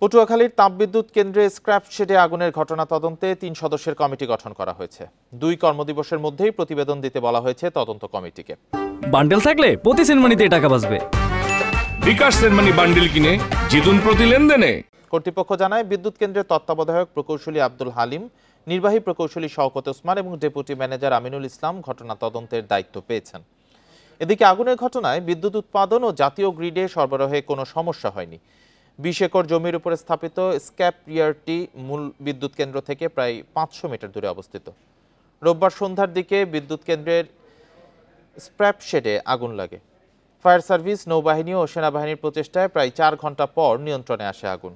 পটুয়াখালীর তাপবিদ্যুৎ কেন্দ্রে স্ক্র্যাপ শেডে আগুনের ঘটনা তদন্তে ৩ সদস্যের কমিটি গঠন করা হয়েছে। ২ কর্মদিবসের মধ্যেই প্রতিবেদন দিতে বলা হয়েছে তদন্ত কমিটিকে। বান্ডেল থাকলে প্রতি সেনমানিতে টাকা বাঁচবে। বিকাশ সেনমানি বান্ডেল কিনে জিতুন প্রতি লেনদেনে। কর্তৃপক্ষ জানায়, বিদ্যুৎ কেন্দ্রের তত্ত্বাবধায়ক প্রকৌশলী আব্দুল হালিম, নির্বাহী প্রকৌশলী শওকত ওসমান এবং ডেপুটি ম্যানেজার আমিনুল ইসলাম ঘটনা তদন্তের দায়িত্ব পেয়েছেন। এদিকে আগুনের ঘটনায় বিদ্যুৎ উৎপাদন ও জাতীয় গ্রিডে সরবরাহে কোনো সমস্যা হয়নি। ২০ একর জমির উপরে স্থাপিত স্ক্র্যাপ ইয়ার্ডটি মূল বিদ্যুৎ কেন্দ্র থেকে প্রায় ৫০০ মিটার দূরে অবস্থিত। রোববার সন্ধ্যার দিকে বিদ্যুৎ কেন্দ্রের স্ক্র্যাপ শেডে আগুন লাগে। ফায়ার সার্ভিস, নৌবাহিনী ও সেনাবাহিনীর প্রচেষ্টায় প্রায় ৪ ঘন্টা পর নিয়ন্ত্রণে আসে আগুন।